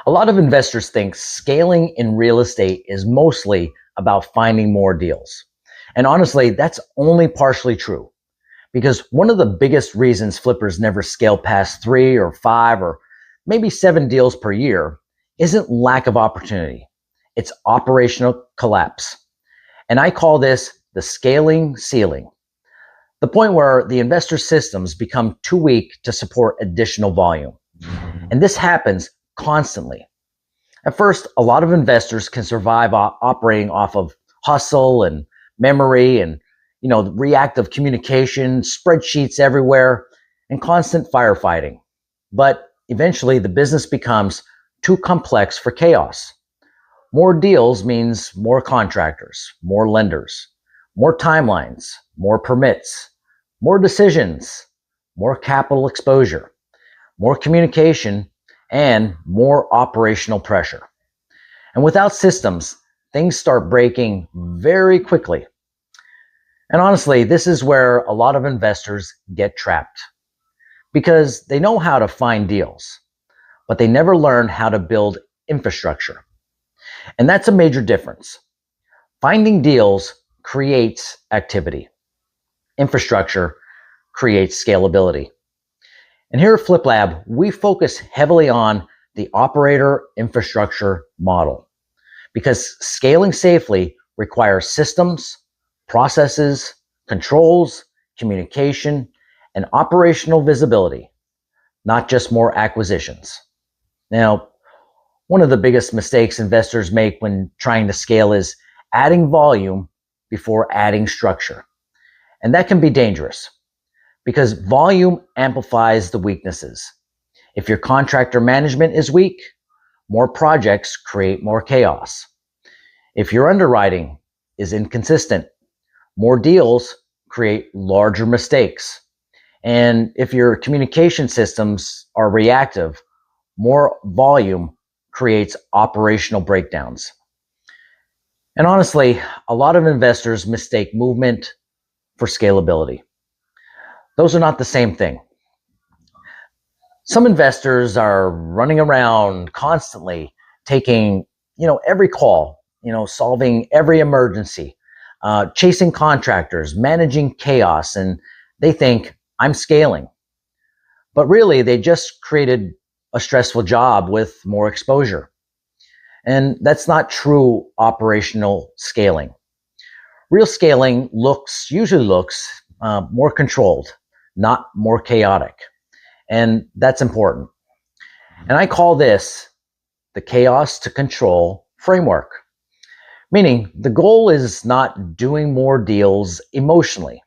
A lot of investors think scaling in real estate is mostly about finding more deals. And honestly, that's only partially true because one of the biggest reasons flippers never scale past 3 or 5 or maybe 7 deals per year isn't lack of opportunity. It's operational collapse. And I call this the scaling ceiling, the point where the investor systems become too weak to support additional volume. And this happens constantly. At first, a lot of investors can survive operating off of hustle and memory and reactive communication, spreadsheets everywhere, and constant firefighting. But eventually, the business becomes too complex for chaos. More deals means more contractors, more lenders, more timelines, more permits, more decisions, more capital exposure, more communication, and more operational pressure. And without systems, things start breaking very quickly. And honestly, this is where a lot of investors get trapped because they know how to find deals, but they never learn how to build infrastructure. And that's a major difference. Finding deals creates activity. Infrastructure creates scalability. And here at Flip Lab, we focus heavily on the operator infrastructure model because scaling safely requires systems, processes, controls, communication, and operational visibility, not just more acquisitions. Now, one of the biggest mistakes investors make when trying to scale is adding volume before adding structure. And that can be dangerous because volume amplifies the weaknesses. If your contractor management is weak, more projects create more chaos. If your underwriting is inconsistent, more deals create larger mistakes. And if your communication systems are reactive, more volume creates operational breakdowns. And honestly, a lot of investors mistake movement for scalability. Those are not the same thing. Some investors are running around constantly taking, every call, solving every emergency, chasing contractors, managing chaos, and they think I'm scaling. But really, they just created a stressful job with more exposure. And that's not true operational scaling. Real scaling usually looks more controlled, not more chaotic. And that's important. And I call this the chaos to control framework. Meaning the goal is not doing more deals emotionally.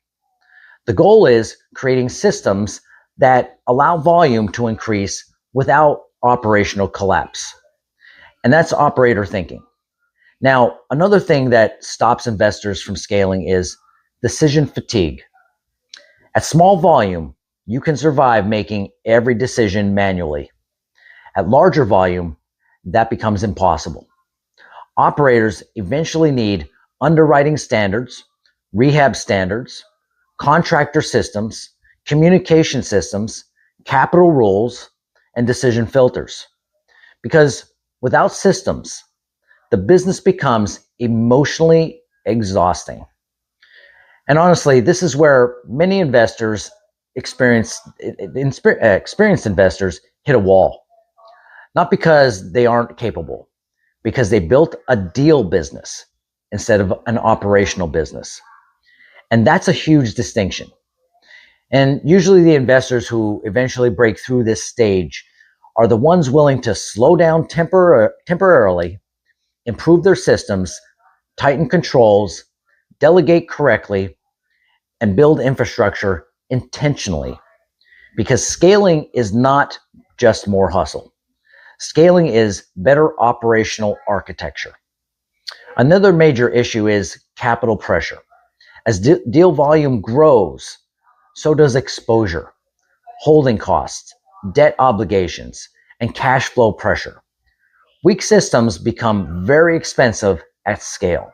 The goal is creating systems that allow volume to increase without operational collapse. And that's operator thinking. Now, another thing that stops investors from scaling is decision fatigue. At small volume, you can survive making every decision manually. At larger volume, that becomes impossible. Operators eventually need underwriting standards, rehab standards, contractor systems, communication systems, capital rules, and decision filters. Because without systems, the business becomes emotionally exhausting. And honestly, this is where many investors, experienced investors, hit a wall. Not because they aren't capable, because they built a deal business instead of an operational business. And that's a huge distinction. And usually the investors who eventually break through this stage are the ones willing to slow down temporarily, improve their systems, tighten controls, delegate correctly, and build infrastructure intentionally. Because scaling is not just more hustle. Scaling is better operational architecture. Another major issue is capital pressure. As deal volume grows, so does exposure, holding costs, debt obligations, and cash flow pressure. Weak systems become very expensive at scale.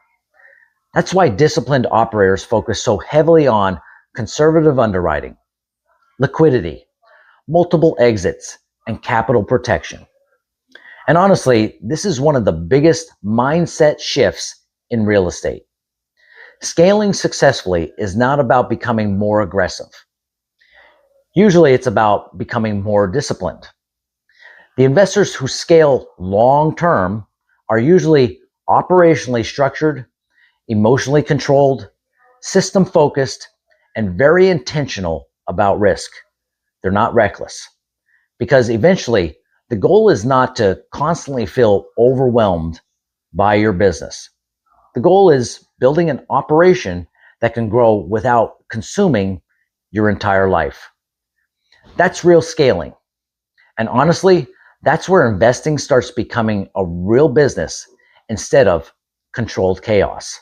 That's why disciplined operators focus so heavily on conservative underwriting, liquidity, multiple exits, and capital protection. And honestly, this is one of the biggest mindset shifts in real estate. Scaling successfully is not about becoming more aggressive. Usually it's about becoming more disciplined. The investors who scale long term are usually operationally structured, emotionally controlled, system focused, and very intentional about risk. They're not reckless because eventually the goal is not to constantly feel overwhelmed by your business. The goal is building an operation that can grow without consuming your entire life. That's real scaling. And honestly, that's where investing starts becoming a real business instead of controlled chaos.